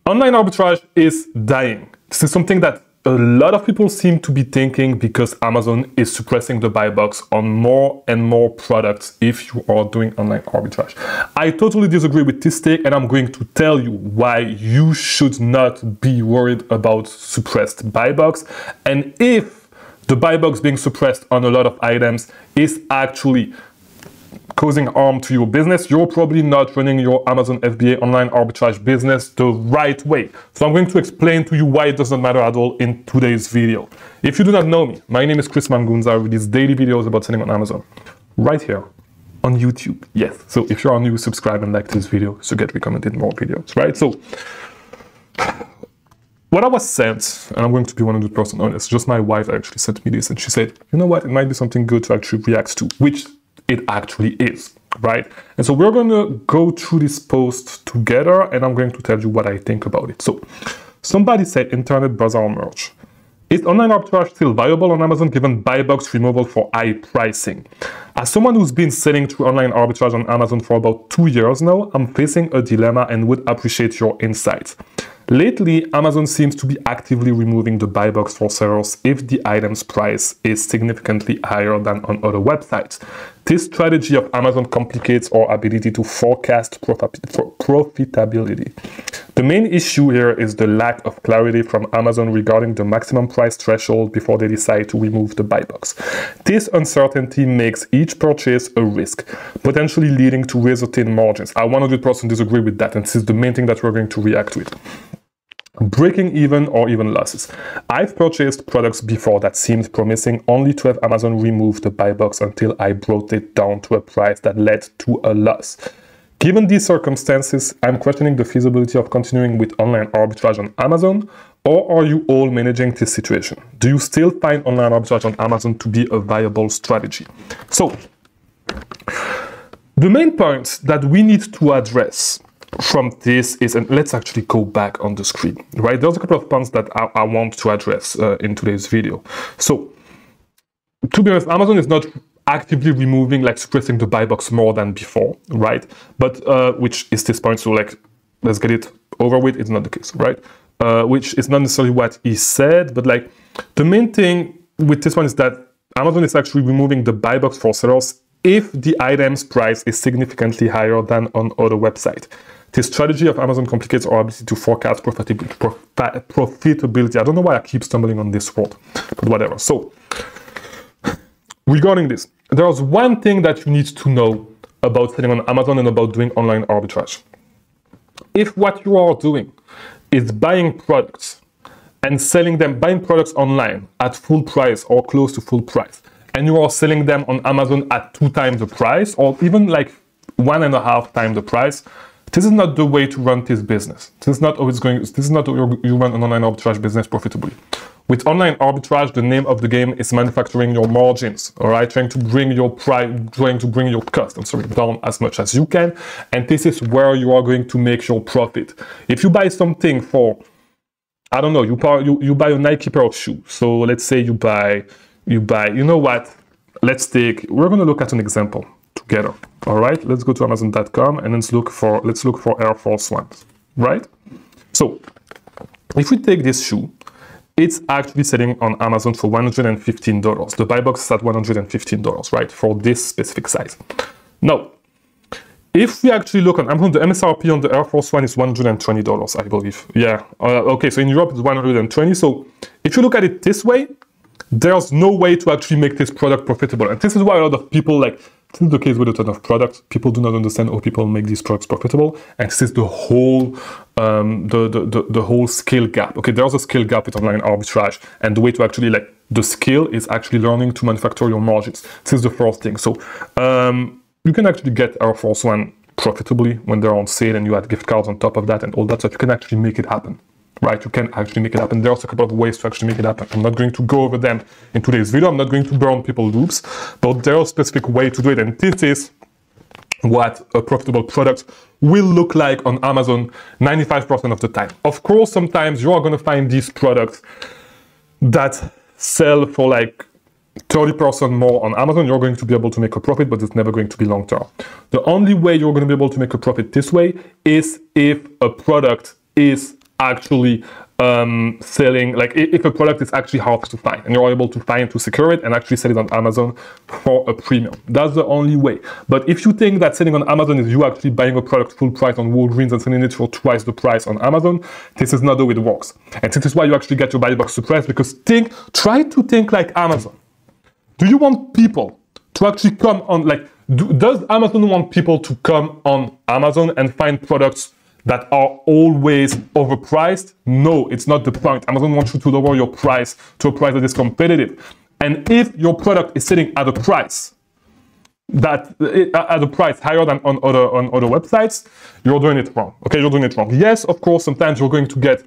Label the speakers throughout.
Speaker 1: Online arbitrage is dying. This is something that a lot of people seem to be thinking because Amazon is suppressing the buy box on more and more products if you are doing online arbitrage. I totally disagree with this take, and I'm going to tell you why you should not be worried about suppressed buy box, and if the buy box being suppressed on a lot of items is actually causing harm to your business, you're probably not running your Amazon FBA online arbitrage business the right way. So I'm going to explain to you why it does not matter at all in today's video. If you do not know me, my name is Chris Mangunza. I release daily videos about selling on Amazon right here on YouTube. Yes. So if you are new, subscribe and like this video to get recommended more videos, right? So what I was sent, and I'm going to be 100% honest, just my wife actually sent me this and she said, you know what, it might be something good to actually react to, which it actually is, right? And so we're going to go through this post together and I'm going to tell you what I think about it. So somebody said internet bazaar merge. Is online arbitrage still viable on Amazon given buy box removal for high pricing? As someone who's been selling through online arbitrage on Amazon for about 2 years now, I'm facing a dilemma and would appreciate your insights. Lately, Amazon seems to be actively removing the buy box for sellers if the item's price is significantly higher than on other websites. This strategy of Amazon complicates our ability to forecast profitability. The main issue here is the lack of clarity from Amazon regarding the maximum price threshold before they decide to remove the buy box. This uncertainty makes each purchase a risk, potentially leading to resulting margins. I 100% disagree with that, and this is the main thing that we're going to react with. Breaking even or even losses. I've purchased products before that seemed promising only to have Amazon remove the buy box until I brought it down to a price that led to a loss. Given these circumstances, I'm questioning the feasibility of continuing with online arbitrage on Amazon, or are you all managing this situation? Do you still find online arbitrage on Amazon to be a viable strategy? So, the main point that we need to address from this is, and let's actually go back on the screen, right? There's a couple of points that I want to address in today's video. So, to be honest, Amazon is not actively removing, like suppressing the buy box more than before, right? But which is this point, so like, let's get it over with, it's not the case, right? Which is not necessarily what he said, but like, the main thing with this one is that Amazon is actually removing the buy box for sellers if the item's price is significantly higher than on other websites. This strategy of Amazon complicates our ability to forecast profitability. I don't know why I keep stumbling on this word, but whatever. So, regarding this, there's one thing that you need to know about selling on Amazon and about doing online arbitrage. If what you are doing is buying products and selling them, buying products online at full price or close to full price, and you are selling them on Amazon at 2 times the price or even like 1.5 times the price, this is not the way to run this business. This is not how you run an online arbitrage business profitably. With online arbitrage, the name of the game is manufacturing your margins, all right? Trying to bring your cost, down as much as you can. And this is where you are going to make your profit. If you buy something for, I don't know, you buy a Nike pair of shoes. So let's say you buy, you know what? We're going to look at an example together. All right, let's go to Amazon.com and let's look for Air Force Ones, right? So if we take this shoe, it's actually selling on Amazon for $115. The buy box is at $115, right? For this specific size. Now, if we actually look on Amazon, the MSRP on the Air Force One is $120, I believe. Yeah, okay, so in Europe it's 120. So if you look at it this way, there's no way to actually make this product profitable. And this is why a lot of people, like, this is the case with a ton of products. People do not understand how people make these products profitable. And this is the whole, the whole skill gap. Okay, there's a skill gap with online arbitrage. And the way to actually, like, the skill is actually learning to manufacture your margins. This is the first thing. So, you can actually get Air Force One profitably when they're on sale and you add gift cards on top of that and all that stuff. You can actually make it happen. Right, you can actually make it happen. There's a couple of ways to actually make it happen. I'm not going to go over them in today's video. I'm not going to burn people's loops, but there's a specific way to do it. And this is what a profitable product will look like on Amazon 95% of the time. Of course, sometimes you are going to find these products that sell for like 30% more on Amazon. You're going to be able to make a profit, but it's never going to be long term. The only way you're going to be able to make a profit this way is if a product is actually selling, like if a product is actually hard to find and you're able to find, to secure it and actually sell it on Amazon for a premium. That's the only way. But if you think that selling on Amazon is you actually buying a product full price on Walgreens and selling it for twice the price on Amazon, this is not the way it works. And this is why you actually get your buy box suppressed, because try to think like Amazon. Do you want people to actually come on, like, does Amazon want people to come on Amazon and find products that are always overpriced? No, it's not the point. Amazon wants you to lower your price to a price that is competitive. And if your product is sitting at a price higher than on other websites, you're doing it wrong. Okay, you're doing it wrong. Yes, of course, sometimes you're going to get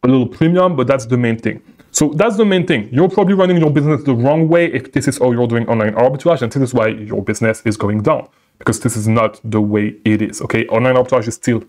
Speaker 1: a little premium, but that's the main thing. So that's the main thing. You're probably running your business the wrong way if this is how you're doing online arbitrage, and this is why your business is going down, because this is not the way it is. Okay, online arbitrage is still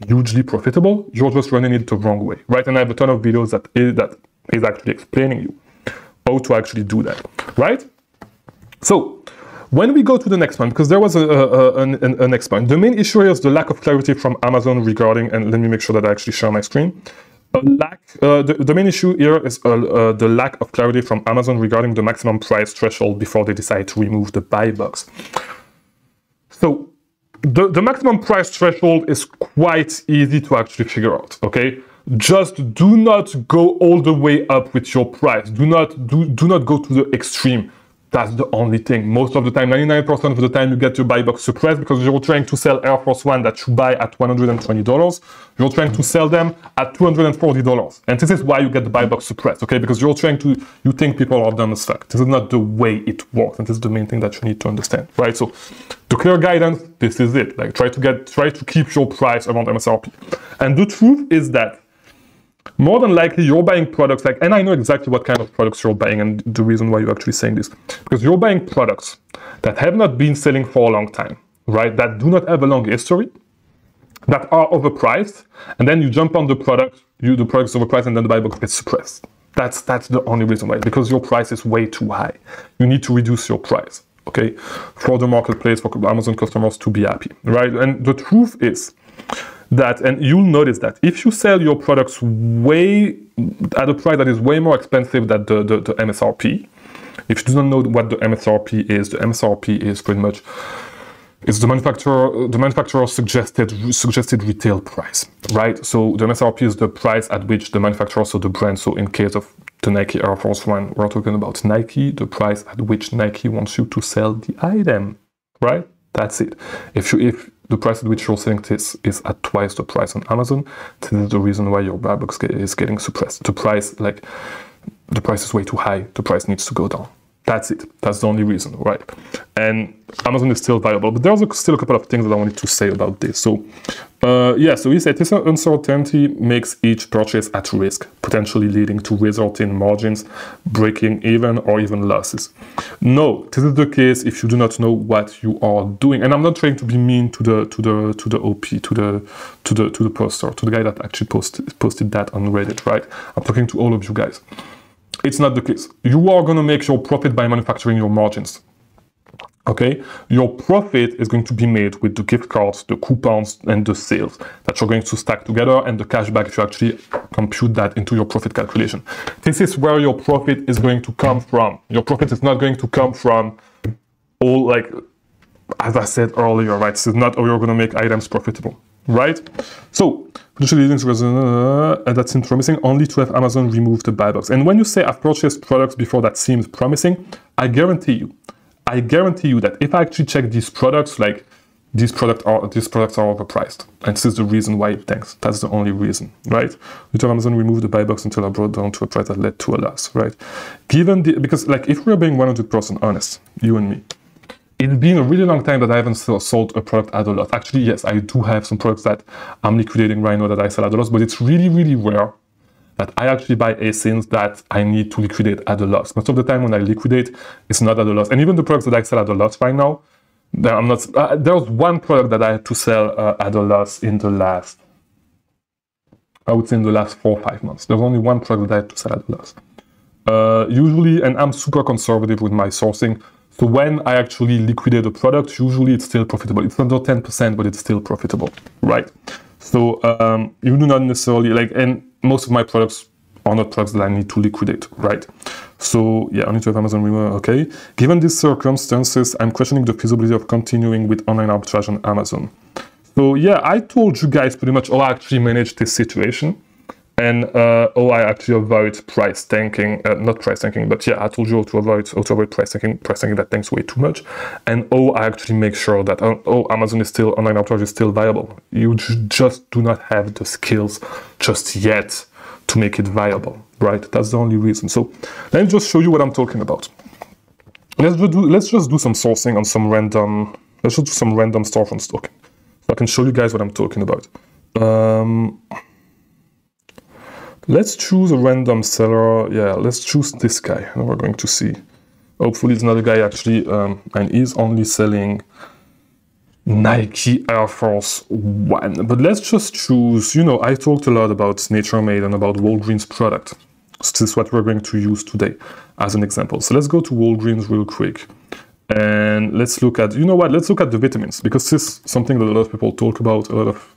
Speaker 1: hugely profitable. You're just running it the wrong way, right? And I have a ton of videos that is actually explaining you how to actually do that, right? So when we go to the next one, because there was a next point, the main issue here is the lack of clarity from Amazon regarding, and let me make sure that I actually share my screen. The main issue here is the lack of clarity from Amazon regarding the maximum price threshold before they decide to remove the buy box. So the maximum price threshold is quite easy to actually figure out, okay? Just do not go all the way up with your price. Do not go to the extreme. That's the only thing. Most of the time, 99% of the time, you get your buy box suppressed because you're trying to sell Air Force One that you buy at $120. You're trying to sell them at $240. And this is why you get the buy box suppressed, okay? Because you think people are dumb as fuck. This is not the way it works. And this is the main thing that you need to understand, right? So the clear guidance, this is it. Like try to keep your price around MSRP. And the truth is that more than likely, you're buying products like, and I know exactly what kind of products you're buying and the reason why you're actually saying this, because you're buying products that have not been selling for a long time, right? That do not have a long history, that are overpriced, and then you jump on the product, the product's overpriced, and then the buy box gets suppressed. That's the only reason why, because your price is way too high. You need to reduce your price, okay? For the marketplace, for Amazon customers to be happy, right? And the truth is that, and you'll notice that if you sell your products way at a price that is way more expensive than the MSRP, if you do not know what the MSRP is pretty much, it's the manufacturer's suggested retail price, right? So the MSRP is the price at which the manufacturer, so the brand, so in case of the Nike Air Force One, we're talking about Nike, the price at which Nike wants you to sell the item, right? That's it. If the price at which you're selling this is at twice the price on Amazon, this is the reason why your buy box is getting suppressed. The price is way too high. The price needs to go down. That's it. That's the only reason, right? And Amazon is still viable, but there's still a couple of things that I wanted to say about this. So, so he said this uncertainty makes each purchase at risk, potentially leading to resulting margins breaking even or even losses. No, this is the case if you do not know what you are doing. And I'm not trying to be mean to the OP, to the poster, to the guy that actually posted that on Reddit, right? I'm talking to all of you guys. It's not the case. You are going to make your profit by manufacturing your margins. Okay? Your profit is going to be made with the gift cards, the coupons, and the sales that you're going to stack together, and the cashback if you actually compute that into your profit calculation. This is where your profit is going to come from. Your profit is not going to come from all, like, as I said earlier, right? This is not how you're going to make items profitable, right? So, potentially leading to that seems promising, only to have Amazon remove the buy box. And when you say I've purchased products before that seems promising, I guarantee you that if I actually check these products, like these products are overpriced, and this is the reason why it tanks. That's the only reason, right? Later Amazon removed the buy box until I brought down to a price that led to a loss, right? Because like if we're being 100% honest, you and me, it's been a really long time that I haven't sold a product at a loss. Actually, yes, I do have some products that I'm liquidating right now that I sell at a loss, but it's really, really rare that I actually buy ASINs that I need to liquidate at a loss. Most of the time when I liquidate, it's not at a loss. And even the products that I sell at a loss right now, I'm not. There's one product that I had to sell at a loss in the last, I would say in the last 4 or 5 months. There's only one product that I had to sell at a loss. Usually, and I'm super conservative with my sourcing, so when I actually liquidate a product, usually it's still profitable. It's under 10%, but it's still profitable, right? So you do not necessarily like, and most of my products are not products that I need to liquidate, right? So yeah, I need to have Amazon remote. Okay. Given these circumstances, I'm questioning the feasibility of continuing with online arbitrage on Amazon. So yeah, I told you guys pretty much how I actually manage this situation, and how I actually avoid price tanking, not price tanking, but yeah, I told you how to avoid price tanking that tanks way too much, and how I actually make sure that Amazon is still, online arbitrage is still viable. You just do not have the skills just yet to make it viable, right? That's the only reason. So let me just show you what I'm talking about. Let's just do some sourcing on some random, let's just do some random storefront stocking. So I can show you guys what I'm talking about. Let's choose a random seller. Yeah, let's choose this guy. And we're going to see. Hopefully it's another guy actually, and he's only selling Nike Air Force One. But let's just choose, you know, I talked a lot about Nature Made and about Walgreens product. So this is what we're going to use today as an example. So let's go to Walgreens real quick. And let's look at, you know what, let's look at the vitamins, because this is something that a lot of people talk about. A lot of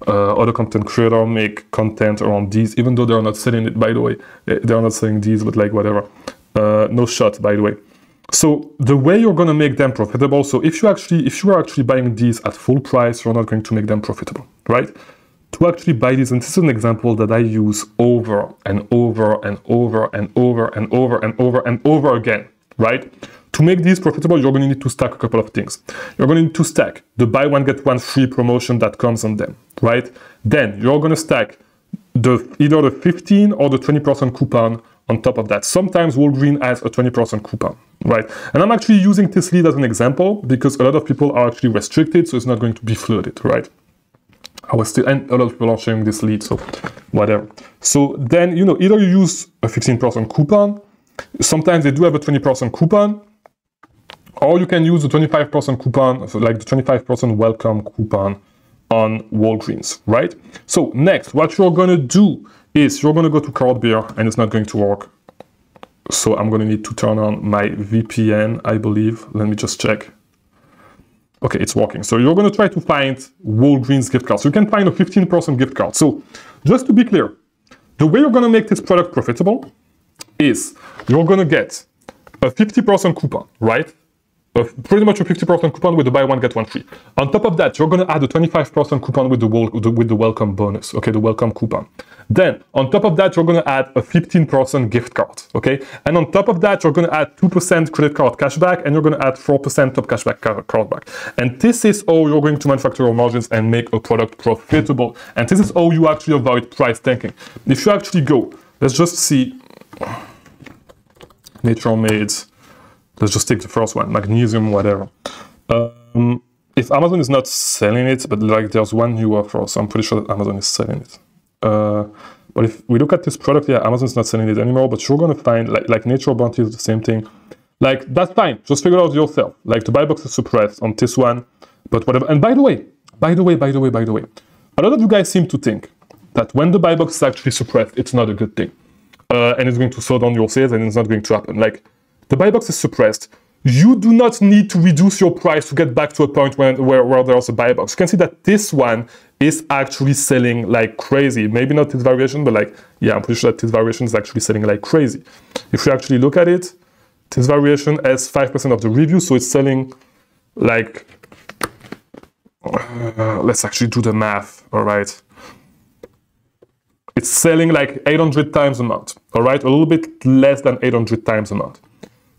Speaker 1: other content creators make content around these, even though they're not selling it, by the way. They're not selling these, but like whatever. No shot, by the way. So the way you're going to make them profitable, so if you are actually buying these at full price, you're not going to make them profitable, right? To actually buy these, and this is an example that I use over and over and over and over and over and over and over again, right? To make these profitable, you're going to need to stack a couple of things. You're going to need to stack the buy one, get one free promotion that comes on them, right? Then you're going to stack either the 15 or the 20% coupon on top of that. Sometimes Walgreens has a 20% coupon, right? And I'm actually using this lead as an example because a lot of people are actually restricted, so it's not going to be flooded, right? And a lot of people are sharing this lead, so whatever. So then, you know, either you use a 15% coupon, sometimes they do have a 20% coupon, or you can use the 25% coupon, so like the 25% welcome coupon on Walgreens, right? So next, what you're gonna do is you're gonna go to Card Beer, and it's not going to work. So I'm gonna need to turn on my VPN, I believe. Let me just check. Okay, it's working. So you're gonna try to find Walgreens gift cards. So you can find a 15% gift card. So just to be clear, the way you're gonna make this product profitable is you're gonna get a 50% coupon, right? Pretty much a 50% coupon with the buy one, get one free. On top of that, you're gonna add a 25% coupon with the welcome bonus, okay, the welcome coupon. Then, on top of that, you're gonna add a 15% gift card, okay? And on top of that, you're gonna add 2% credit card cashback, and you're gonna add 4% top cashback card back. And this is how you're going to manufacture your margins and make a product profitable. And this is how you actually avoid price tanking. If you actually go, let's just see, Nature Made, let's just take the first one, magnesium, whatever. If Amazon is not selling it, but like there's one new offer, so I'm pretty sure that Amazon is selling it. But if we look at this product, yeah, Amazon's not selling it anymore, but you're gonna find like Nature Bounty is the same thing. Like, that's fine, just figure it out yourself. Like the buy box is suppressed on this one, but whatever. And by the way, a lot of you guys seem to think that when the buy box is actually suppressed, it's not a good thing. And it's going to slow down your sales, and it's not going to happen. Like, the buy box is suppressed. You do not need to reduce your price to get back to a point where there's a buy box. You can see that this one is actually selling like crazy. Maybe not this variation, but like, yeah, I'm pretty sure that this variation is actually selling like crazy. If you actually look at it, this variation has 5% of the reviews, so it's selling like, let's actually do the math, all right? It's selling like 800 times a month, all right? A little bit less than 800 times a month.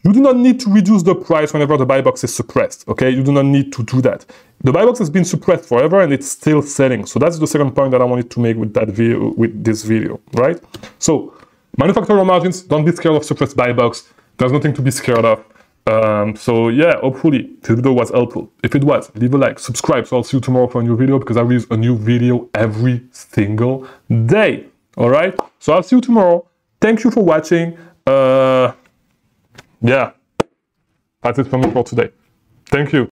Speaker 1: You do not need to reduce the price whenever the buy box is suppressed, okay? You do not need to do that. The buy box has been suppressed forever and it's still selling. So that's the second point that I wanted to make with that video, with this video, right? So manufacture your margins, don't be scared of suppressed buy box. There's nothing to be scared of. So yeah, hopefully this video was helpful. If it was, leave a like, subscribe, so I'll see you tomorrow for a new video because I release a new video every single day, all right? So I'll see you tomorrow. Thank you for watching. Yeah, that's it for me for today. Thank you.